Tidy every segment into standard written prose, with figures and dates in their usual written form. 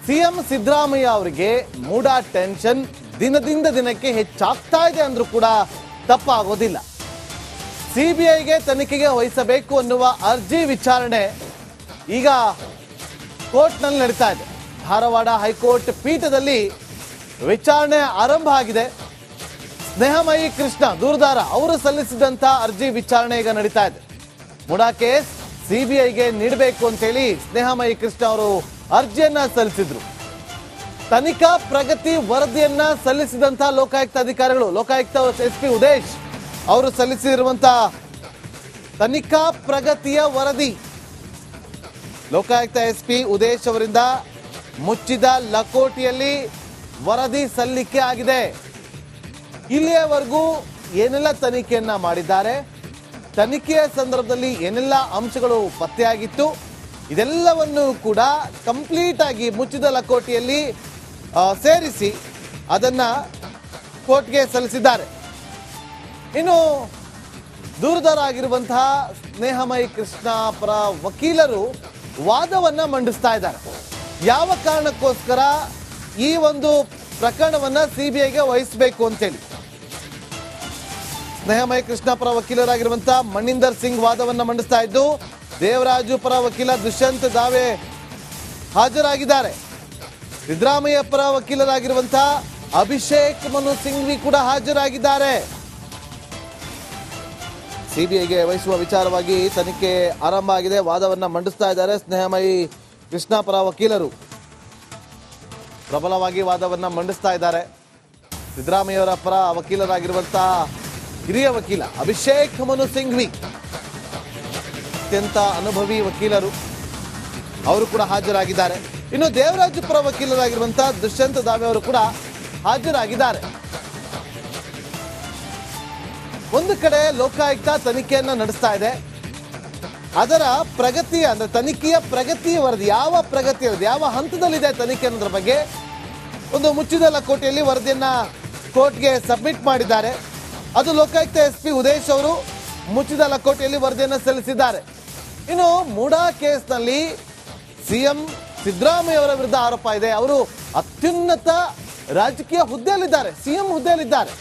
CM Siddaramaiah ಅವರಿಗೆ ಮೂಡ tension ದಿನದಿಂದ ದಿನಕ್ಕೆ ಹೆಚ್ಚಾಗ್ತಾ ಇದೆ ಅಂದ್ರೂ ಕೂಡ ತಪ್ಪಾಗೋದಿಲ್ಲ. ಸಿಬಿಐಗೆ ತನಿಖೆಗೆ ವಹಿಸಬೇಕು ಅನ್ನುವ ಅರ್ಜಿ ವಿಚಾರಣೆ ಈಗ ಕೋರ್ಟ್ನಲ್ಲಿ ನಡೀತಾ ಇದೆ. ಧಾರವಾಡ ಹೈಕೋರ್ಟ್ ಪೀಠದಲ್ಲಿ ವಿಚಾರಣೆ ಆರಂಭ ಆಗಿದೆ. ಸ್ನೇಹಮಯಿ ಕೃಷ್ಣ ದೂರದಾರ ಅವರು ಸಲ್ಲಿಸಿದಂತ ಅರ್ಜಿ ವಿಚಾರಣೆ ಈಗ ನಡೀತಾ ಇದೆ. ಮುಡಾ ಕೇಸ್ ಸಿಬಿಐಗೆ ನೀಡಬೇಕು ಅಂತೇಳಿ ಸ್ನೇಹಮಯಿ ಕೃಷ್ಣ ಅವರು ಅರ್ಜಿಯನ್ನ ಸಲ್ಲಿಸಿದ್ರು. ತನಿಖಾ ಪ್ರಗತಿ ವರದಿಯನ್ನ ಸಲ್ಲಿಸಿದಂತ ಲೋಕಾಯುಕ್ತ ಅಧಿಕಾರಿಗಳು, ಲೋಕಾಯುಕ್ತ ಎಸ್ಪಿ ಉದೇಶ್ ಅವರು ಸಲ್ಲಿಸಿರುವಂತಹ ತನಿಖಾ ಪ್ರಗತಿಯ ವರದಿ ಲೋಕಾಯುಕ್ತ ಎಸ್ಪಿ ಉದೇಶ್ ಅವರಿಂದ ಮುಚ್ಚಿದ ಲಕೋಟಿಯಲ್ಲಿ ವರದಿ ಸಲ್ಲಿಕೆ ಆಗಿದೆ. ಇಲ್ಲಿಯವರೆಗೂ ಏನೆಲ್ಲ ತನಿಖೆಯನ್ನ ಮಾಡಿದ್ದಾರೆ, ತನಿಖೆಯ ಸಂದರ್ಭದಲ್ಲಿ ಏನೆಲ್ಲ ಅಂಶಗಳು ಪತ್ತೆಯಾಗಿತ್ತು, ಇದೆಲ್ಲವನ್ನು ಕೂಡ ಕಂಪ್ಲೀಟ್ ಆಗಿ ಮುಚ್ಚಿದ ಲಕೋಟಿಯಲ್ಲಿ ಸೇರಿಸಿ ಅದನ್ನ ಕೋರ್ಟ್ಗೆ ಸಲ್ಲಿಸಿದ್ದಾರೆ. ಇನ್ನು ದೂರದರಾಗಿರುವಂತಹ ಸ್ನೇಹಮಯಿ ಕೃಷ್ಣ ಪರ ವಕೀಲರು ವಾದವನ್ನ ಮಂಡಿಸ್ತಾ ಇದ್ದಾರೆ. ಯಾವ ಕಾರಣಕ್ಕೋಸ್ಕರ ಈ ಒಂದು ಪ್ರಕರಣವನ್ನ ಸಿಬಿಐಗೆ ವಹಿಸಬೇಕು ಅಂತೇಳಿ ಸ್ನೇಹಮಯಿ ಕೃಷ್ಣ ಪರ ವಕೀಲರಾಗಿರುವಂತಹ ಮಣಿಂದರ್ ಸಿಂಗ್ ವಾದವನ್ನ ಮಂಡಿಸ್ತಾ ಇದ್ದು, ದೇವರಾಜು ಪರ ವಕೀಲ ದುಷ್ಯಂತ್ ದಾವೆ ಹಾಜರಾಗಿದ್ದಾರೆ. ಸಿದ್ದರಾಮಯ್ಯ ಪರ ವಕೀಲರಾಗಿರುವಂತಹ ಅಭಿಷೇಕ್ ಮನು ಸಿಂಘ್ವಿ ಕೂಡ ಹಾಜರಾಗಿದ್ದಾರೆ. ಸಿಬಿಐಗೆ ವಹಿಸುವ ವಿಚಾರವಾಗಿ ತನಿಖೆ ಆರಂಭ ಆಗಿದೆ. ವಾದವನ್ನ ಮಂಡಿಸ್ತಾ ಇದ್ದಾರೆ ಸ್ನೇಹಮಯಿ ಕೃಷ್ಣ ಪರ ವಕೀಲರು. ಪ್ರಬಲವಾಗಿ ವಾದವನ್ನ ಮಂಡಿಸ್ತಾ ಇದ್ದಾರೆ. ಸಿದ್ದರಾಮಯ್ಯವರ ಪರ ವಕೀಲರಾಗಿರುವಂತಹ ಹಿರಿಯ ವಕೀಲ ಅಭಿಷೇಕ್ ಮನು ಸಿಂಘ್ವಿ, ಅತ್ಯಂತ ಅನುಭವಿ ವಕೀಲರು, ಅವರು ಕೂಡ ಹಾಜರಾಗಿದ್ದಾರೆ. ಇನ್ನು ದೇವರಾಜು ಪರ ವಕೀಲರಾಗಿರುವಂತಹ ದುಷ್ಯಂತ್ ದಾವೆ ಅವರು ಕೂಡ ಹಾಜರಾಗಿದ್ದಾರೆ. ಒಂದು ಕಡೆ ಲೋಕಾಯುಕ್ತ ತನಿಖೆಯನ್ನ ನಡೆಸ್ತಾ ಇದೆ. ಅದರ ಪ್ರಗತಿ ಅಂದ್ರೆ ತನಿಖೆಯ ಪ್ರಗತಿ ವರದಿ ಯಾವ ಪ್ರಗತಿ ಇರೋದು, ಯಾವ ಹಂತದಲ್ಲಿದೆ ತನಿಖೆ ಅನ್ನೋದ್ರ ಬಗ್ಗೆ ಒಂದು ಮುಚ್ಚಿದ ಲಕೋಟೆಯಲ್ಲಿ ವರದಿಯನ್ನ ಕೋರ್ಟ್ಗೆ ಸಬ್ಮಿಟ್ ಮಾಡಿದ್ದಾರೆ. ಅದು ಲೋಕಾಯುಕ್ತ ಎಸ್ಪಿ ಉದೇಶ್ ಅವರು ಮುಚ್ಚಿದ ಲಕೋಟೆಯಲ್ಲಿ ವರದಿಯನ್ನು ಸಲ್ಲಿಸಿದ್ದಾರೆ. ಇನ್ನು ಮೂಡಾ ಕೇಸ್ನಲ್ಲಿ ಸಿಎಂ ಸಿದ್ದರಾಮಯ್ಯ ಅವರ ವಿರುದ್ಧ ಆರೋಪ ಇದೆ. ಅವರು ಅತ್ಯುನ್ನತ ರಾಜಕೀಯ ಹುದ್ದೆಯಲ್ಲಿದ್ದಾರೆ, ಸಿಎಂ ಹುದ್ದೆಯಲ್ಲಿದ್ದಾರೆ.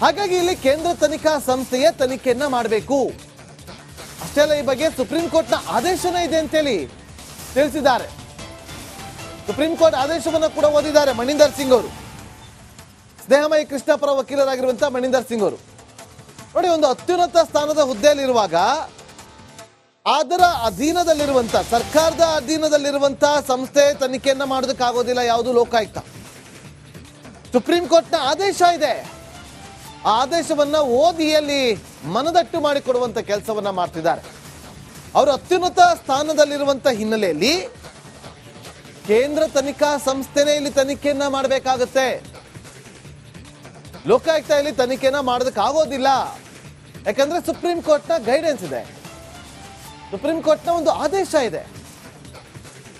ಹಾಗಾಗಿ ಇಲ್ಲಿ ಕೇಂದ್ರ ತನಿಖಾ ಸಂಸ್ಥೆಯೇ ತನಿಖೆಯನ್ನ ಮಾಡಬೇಕು. ಅಷ್ಟೇ ಅಲ್ಲ, ಈ ಬಗ್ಗೆ ಸುಪ್ರೀಂ ಕೋರ್ಟ್ನ ಆದೇಶನೇ ಇದೆ ಅಂತೇಳಿ ತಿಳಿಸಿದ್ದಾರೆ. ಸುಪ್ರೀಂ ಕೋರ್ಟ್ ಆದೇಶವನ್ನು ಕೂಡ ಓದಿದ್ದಾರೆ ಮಣಿಂದರ್ ಸಿಂಗ್ ಅವರು, ಸ್ನೇಹಮಯಿ ಕೃಷ್ಣ ಪರ ವಕೀಲರಾಗಿರುವಂತಹ ಮಣಿಂದರ್ ಸಿಂಗ್ ಅವರು. ನೋಡಿ, ಒಂದು ಅತ್ಯುನ್ನತ ಸ್ಥಾನದ ಹುದ್ದೆಯಲ್ಲಿರುವಾಗ ಅದರ ಅಧೀನದಲ್ಲಿರುವಂತ ಸರ್ಕಾರದ ಅಧೀನದಲ್ಲಿರುವಂತಹ ಸಂಸ್ಥೆ ತನಿಖೆಯನ್ನ ಮಾಡೋದಕ್ಕಾಗೋದಿಲ್ಲ ಯಾವುದು ಲೋಕಾಯುಕ್ತ. ಸುಪ್ರೀಂ ಕೋರ್ಟ್ನ ಆದೇಶ ಇದೆ. ಆ ಆದೇಶವನ್ನ ಓದಿಯಲ್ಲಿ ಮನದಟ್ಟು ಮಾಡಿಕೊಡುವಂತ ಕೆಲಸವನ್ನ ಮಾಡ್ತಿದ್ದಾರೆ. ಅವರು ಅತ್ಯುನ್ನತ ಸ್ಥಾನದಲ್ಲಿರುವಂತ ಹಿನ್ನೆಲೆಯಲ್ಲಿ ಕೇಂದ್ರ ತನಿಖಾ ಸಂಸ್ಥೆನೇ ಇಲ್ಲಿ ತನಿಖೆಯನ್ನ ಮಾಡಬೇಕಾಗುತ್ತೆ. ಲೋಕಾಯುಕ್ತ ಇಲ್ಲಿ ತನಿಖೆಯನ್ನ ಮಾಡೋದಕ್ಕಾಗೋದಿಲ್ಲ. ಯಾಕಂದ್ರೆ ಸುಪ್ರೀಂ ಕೋರ್ಟ್ನ ಗೈಡೆನ್ಸ್ ಇದೆ, ಸುಪ್ರೀಂ ಕೋರ್ಟ್ನ ಒಂದು ಆದೇಶ ಇದೆ.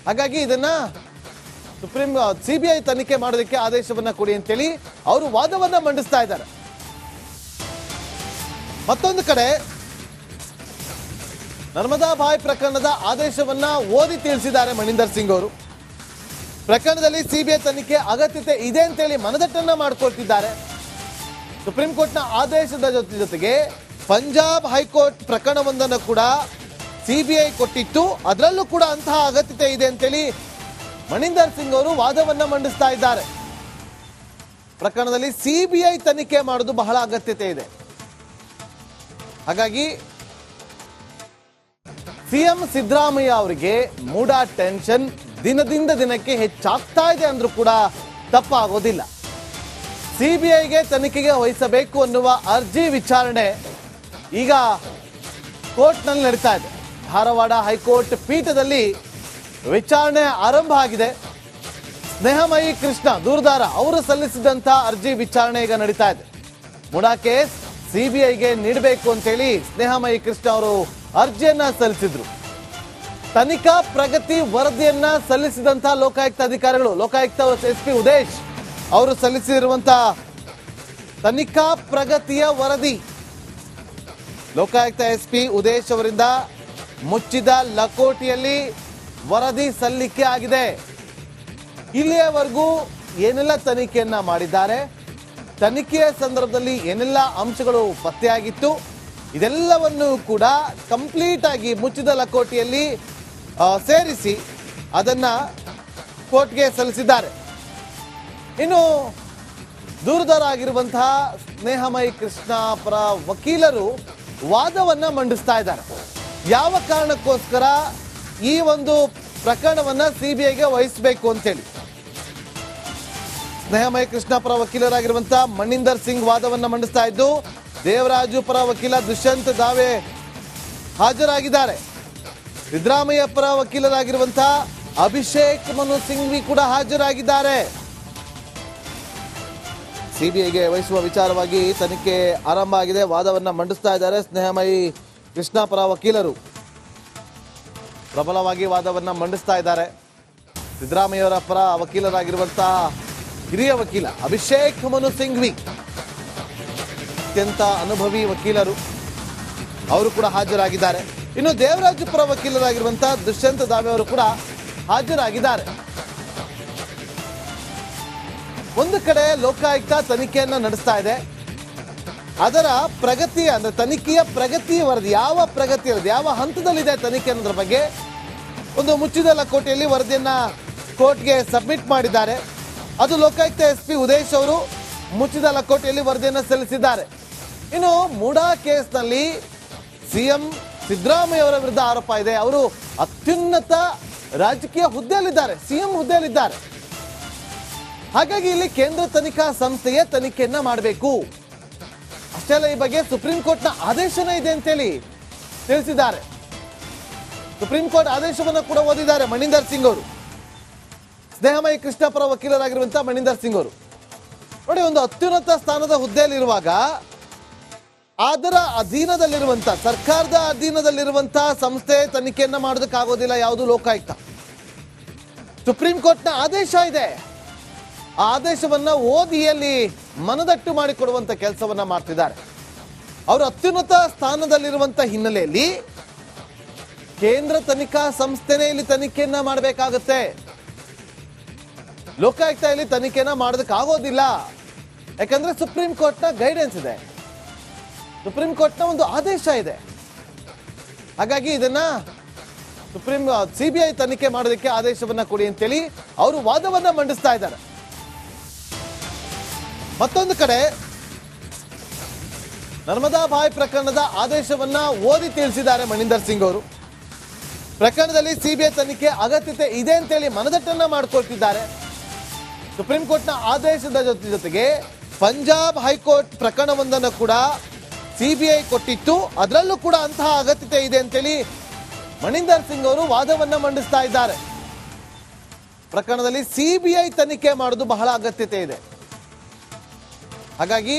ಹಾಗಾಗಿ ಇದನ್ನ ಸಿಬಿಐ ತನಿಖೆ ಮಾಡೋದಕ್ಕೆ ಆದೇಶವನ್ನ ಕೊಡಿ ಅಂತೇಳಿ ಅವರು ವಾದವನ್ನ ಮಂಡಿಸ್ತಾ ಇದ್ದಾರೆ. ಮತ್ತೊಂದು ಕಡೆ ನರ್ಮದಾ ಬಾಯ್ ಪ್ರಕರಣದ ಆದೇಶವನ್ನ ಓದಿ ತಿಳಿಸಿದ್ದಾರೆ ಮಣಿಂದರ್ ಸಿಂಗ್ ಅವರು. ಪ್ರಕರಣದಲ್ಲಿ ಸಿಬಿಐ ತನಿಖೆ ಅಗತ್ಯತೆ ಇದೆ ಅಂತೇಳಿ ಮನದಟ್ಟನ್ನ ಮಾಡಿಕೊಳ್ತಿದ್ದಾರೆ. ಸುಪ್ರೀಂ ಕೋರ್ಟ್ನ ಆದೇಶದ ಜೊತೆಗೆ ಪಂಜಾಬ್ ಹೈಕೋರ್ಟ್ ಪ್ರಕರಣವೊಂದನ್ನು ಕೂಡ ಸಿಬಿಐ ಕೊಟ್ಟಿತ್ತು, ಅದರಲ್ಲೂ ಕೂಡ ಅಂತಹ ಅಗತ್ಯತೆ ಇದೆ ಅಂತೇಳಿ ಮಣಿಂದರ್ ಸಿಂಗ್ ಅವರು ವಾದವನ್ನ ಮಂಡಿಸ್ತಾ ಇದ್ದಾರೆ. ಪ್ರಕರಣದಲ್ಲಿ ಸಿಬಿಐ ತನಿಖೆ ಮಾಡೋದು ಬಹಳ ಅಗತ್ಯತೆ ಇದೆ. ಹಾಗಾಗಿ ಸಿಎಂ ಸಿದ್ದರಾಮಯ್ಯ ಅವರಿಗೆ ಮೂಡಾ ಟೆನ್ಷನ್ ದಿನದಿಂದ ದಿನಕ್ಕೆ ಹೆಚ್ಚಾಗ್ತಾ ಇದೆ ಅಂದ್ರೂ ಕೂಡ ತಪ್ಪಾಗೋದಿಲ್ಲ. ಸಿಬಿಐಗೆ ತನಿಖೆಗೆ ವಹಿಸಬೇಕು ಅನ್ನುವ ಅರ್ಜಿ ವಿಚಾರಣೆ ಈಗ ಕೋರ್ಟ್ನಲ್ಲಿ ನಡೀತಾ ಇದೆ. ಧಾರವಾಡ ಹೈಕೋರ್ಟ್ ಪೀಠದಲ್ಲಿ ವಿಚಾರಣೆ ಆರಂಭ ಆಗಿದೆ. ಸ್ನೇಹಮಯಿ ಕೃಷ್ಣ ದೂರದಾರ ಅವರು ಸಲ್ಲಿಸಿದಂತ ಅರ್ಜಿ ವಿಚಾರಣೆ ಈಗ ನಡೀತಾ ಇದೆ. ಮುಡಾ ಕೇಸ್ ಸಿಬಿಐಗೆ ನೀಡಬೇಕು ಅಂತೇಳಿ ಸ್ನೇಹಮಯಿ ಕೃಷ್ಣ ಅವರು ಅರ್ಜಿಯನ್ನ ಸಲ್ಲಿಸಿದ್ರು. ತನಿಖಾ ಪ್ರಗತಿ ವರದಿಯನ್ನ ಸಲ್ಲಿಸಿದಂತಹ ಲೋಕಾಯುಕ್ತ ಅಧಿಕಾರಿಗಳು, ಲೋಕಾಯುಕ್ತ ಎಸ್ಪಿ ಉದೇಶ್ ಅವರು ಸಲ್ಲಿಸಿರುವಂತಹ ತನಿಖಾ ಪ್ರಗತಿಯ ವರದಿ ಲೋಕಾಯುಕ್ತ ಎಸ್ಪಿ ಉದೇಶ್ ಅವರಿಂದ ಮುಚ್ಚಿದ ಲಕೋಟಿಯಲ್ಲಿ ವರದಿ ಸಲ್ಲಿಕೆ ಆಗಿದೆ. ಇಲ್ಲಿಯವರೆಗೂ ಏನೆಲ್ಲ ತನಿಖೆಯನ್ನ ಮಾಡಿದ್ದಾರೆ, ತನಿಖೆಯ ಸಂದರ್ಭದಲ್ಲಿ ಏನೆಲ್ಲ ಅಂಶಗಳು ಪತ್ತೆಯಾಗಿತ್ತು, ಇದೆಲ್ಲವನ್ನು ಕೂಡ ಕಂಪ್ಲೀಟ್ ಆಗಿ ಮುಚ್ಚಿದ ಲಕೋಟೆಯಲ್ಲಿ ಸೇರಿಸಿ ಅದನ್ನ ಕೋರ್ಟ್ಗೆ ಸಲ್ಲಿಸಿದ್ದಾರೆ. ಇನ್ನು ದೂರದವರಾಗಿರುವಂತಹ ಸ್ನೇಹಮಯಿ ಕೃಷ್ಣ ಪರ ವಕೀಲರು ವಾದವನ್ನ ಮಂಡಿಸ್ತಾ ಇದ್ದಾರೆ. ಯಾವ ಕಾರಣಕ್ಕೋಸ್ಕರ ಈ ಒಂದು ಪ್ರಕರಣವನ್ನ ಸಿಬಿಐಗೆ ವಹಿಸಬೇಕು ಅಂತೇಳಿ ಸ್ನೇಹಮಯಿ ಕೃಷ್ಣ ಪರ ವಕೀಲರಾಗಿರುವಂತಹ ಮಣಿಂದರ್ ಸಿಂಗ್ ವಾದವನ್ನ ಮಂಡಿಸ್ತಾ ಇದ್ದು, ದೇವರಾಜು ಪರ ವಕೀಲ ದುಷ್ಯಂತ್ ದಾವೆ ಹಾಜರಾಗಿದ್ದಾರೆ. ಸಿದ್ದರಾಮಯ್ಯ ಪರ ವಕೀಲರಾಗಿರುವಂತಹ ಅಭಿಷೇಕ್ ಮನು ಸಿಂಘ್ವಿ ಕೂಡ ಹಾಜರಾಗಿದ್ದಾರೆ. ಸಿಬಿಐಗೆ ವಹಿಸುವ ವಿಚಾರವಾಗಿ ತನಿಖೆ ಆರಂಭ ಆಗಿದೆ. ವಾದವನ್ನ ಮಂಡಿಸ್ತಾ ಇದ್ದಾರೆ ಸ್ನೇಹಮಯಿ ಕೃಷ್ಣ ಪರ ವಕೀಲರು. ಪ್ರಬಲವಾಗಿ ವಾದವನ್ನ ಮಂಡಿಸ್ತಾ ಇದ್ದಾರೆ. ಸಿದ್ದರಾಮಯ್ಯವರ ಪರ ವಕೀಲರಾಗಿರುವಂತಹ ಹಿರಿಯ ವಕೀಲ ಅಭಿಷೇಕ್ ಮನು ಸಿಂಘ್ವಿ, ಅತ್ಯಂತ ಅನುಭವಿ ವಕೀಲರು, ಅವರು ಕೂಡ ಹಾಜರಾಗಿದ್ದಾರೆ. ಇನ್ನು ದೇವರಾಜು ಪರ ವಕೀಲರಾಗಿರುವಂತಹ ದುಷ್ಯಂತ್ ದಾವೆ ಅವರು ಕೂಡ ಹಾಜರಾಗಿದ್ದಾರೆ. ಒಂದು ಕಡೆ ಲೋಕಾಯುಕ್ತ ತನಿಖೆಯನ್ನ ನಡೆಸ್ತಾ ಇದೆ. ಅದರ ಪ್ರಗತಿ ಅಂದ್ರೆ ತನಿಖೆಯ ಪ್ರಗತಿ ವರದಿ ಯಾವ ಪ್ರಗತಿ ಇರೋದು, ಯಾವ ಹಂತದಲ್ಲಿದೆ ತನಿಖೆ ಅನ್ನೋದ್ರ ಬಗ್ಗೆ ಒಂದು ಮುಚ್ಚಿದ ಲಕೋಟೆಯಲ್ಲಿ ವರದಿಯನ್ನ ಕೋರ್ಟ್ಗೆ ಸಬ್ಮಿಟ್ ಮಾಡಿದ್ದಾರೆ. ಅದು ಲೋಕಾಯುಕ್ತ SP ಉದೇಶ್ ಅವರು ಮುಚ್ಚಿದ ಲಕೋಟೆಯಲ್ಲಿ ವರದಿಯನ್ನು ಸಲ್ಲಿಸಿದ್ದಾರೆ. ಇನ್ನು ಮೂಡಾ ಕೇಸ್ನಲ್ಲಿ ಸಿಎಂ ಸಿದ್ದರಾಮಯ್ಯ ಅವರ ವಿರುದ್ಧ ಆರೋಪ ಇದೆ. ಅವರು ಅತ್ಯುನ್ನತ ರಾಜಕೀಯ ಹುದ್ದೆಯಲ್ಲಿದ್ದಾರೆ, ಸಿಎಂ ಹುದ್ದೆಯಲ್ಲಿದ್ದಾರೆ. ಹಾಗಾಗಿ ಇಲ್ಲಿ ಕೇಂದ್ರ ತನಿಖಾ ಸಂಸ್ಥೆಯೇ ತನಿಖೆಯನ್ನ ಮಾಡಬೇಕು. ಅಷ್ಟೇ ಅಲ್ಲ, ಈ ಬಗ್ಗೆ ಸುಪ್ರೀಂ ಕೋರ್ಟ್ನ ಆದೇಶನೇ ಇದೆ ಅಂತೇಳಿ ತಿಳಿಸಿದ್ದಾರೆ. ಸುಪ್ರೀಂ ಕೋರ್ಟ್ ಆದೇಶವನ್ನು ಕೂಡ ಓದಿದ್ದಾರೆ ಮಣಿಂದರ್ ಸಿಂಗ್ ಅವರು. ಸ್ನೇಹಮಯಿ ಕೃಷ್ಣ ಪರ ವಕೀಲರಾಗಿರುವಂತಹ ಮಣಿಂದರ್ ಸಿಂಗ್ ಅವರು ನೋಡಿ, ಒಂದು ಅತ್ಯುನ್ನತ ಸ್ಥಾನದ ಹುದ್ದೆಯಲ್ಲಿರುವಾಗ ಅದರ ಅಧೀನದಲ್ಲಿರುವಂತಹ ಸರ್ಕಾರದ ಅಧೀನದಲ್ಲಿರುವಂತಹ ಸಂಸ್ಥೆ ತನಿಖೆಯನ್ನ ಮಾಡೋದಕ್ಕಾಗೋದಿಲ್ಲ ಯಾವುದು ಲೋಕಾಯುಕ್ತ. ಸುಪ್ರೀಂ ಕೋರ್ಟ್ನ ಆದೇಶ ಇದೆ. ಆ ಆದೇಶವನ್ನ ಓದಿಯಲ್ಲಿ ಮನದಟ್ಟು ಮಾಡಿಕೊಡುವಂತ ಕೆಲಸವನ್ನ ಮಾಡ್ತಿದ್ದಾರೆ. ಅವರು ಅತ್ಯುನ್ನತ ಸ್ಥಾನದಲ್ಲಿರುವಂತ ಹಿನ್ನೆಲೆಯಲ್ಲಿ ಕೇಂದ್ರ ತನಿಖಾ ಸಂಸ್ಥೆನೇ ಇಲ್ಲಿ ತನಿಖೆಯನ್ನ ಮಾಡಬೇಕಾಗುತ್ತೆ. ಲೋಕಾಯುಕ್ತ ಇಲ್ಲಿ ತನಿಖೆನ ಮಾಡೋದಕ್ಕಾಗೋದಿಲ್ಲ. ಯಾಕಂದ್ರೆ ಸುಪ್ರೀಂ ಕೋರ್ಟ್ನ ಗೈಡೆನ್ಸ್ ಇದೆ, ಸುಪ್ರೀಂ ಕೋರ್ಟ್ನ ಒಂದು ಆದೇಶ ಇದೆ. ಹಾಗಾಗಿ ಇದನ್ನ ಸಿಬಿಐ ತನಿಖೆ ಮಾಡೋದಕ್ಕೆ ಆದೇಶವನ್ನ ಕೊಡಿ ಅಂತೇಳಿ ಅವರು ವಾದವನ್ನ ಮಂಡಿಸ್ತಾ ಇದ್ದಾರೆ. ಮತ್ತೊಂದು ಕಡೆ ನರ್ಮದಾ ಭಾಯ್ ಪ್ರಕರಣದ ಆದೇಶವನ್ನ ಓದಿ ತಿಳಿಸಿದ್ದಾರೆ ಮಣಿಂದರ್ ಸಿಂಗ್ ಅವರು. ಪ್ರಕರಣದಲ್ಲಿ ಸಿಬಿಐ ತನಿಖೆ ಅಗತ್ಯತೆ ಇದೆ ಅಂತೇಳಿ ಮನದಟ್ಟನ್ನ ಮಾಡಿಕೊಳ್ತಿದ್ದಾರೆ. ಸುಪ್ರೀಂ ಕೋರ್ಟ್ನ ಆದೇಶದ ಜೊತೆಗೆ ಪಂಜಾಬ್ ಹೈಕೋರ್ಟ್ ಪ್ರಕರಣವೊಂದನ್ನು ಕೂಡ ಸಿಬಿಐ ಕೊಟ್ಟಿತ್ತು, ಅದರಲ್ಲೂ ಕೂಡ ಅಂತಹ ಅಗತ್ಯತೆ ಇದೆ ಅಂತೇಳಿ ಮಣಿಂದರ್ ಸಿಂಗ್ ಅವರು ವಾದವನ್ನ ಮಂಡಿಸ್ತಾ ಇದ್ದಾರೆ. ಪ್ರಕರಣದಲ್ಲಿ ಸಿಬಿಐ ತನಿಖೆ ಮಾಡೋದು ಬಹಳ ಅಗತ್ಯತೆ ಇದೆ. ಹಾಗಾಗಿ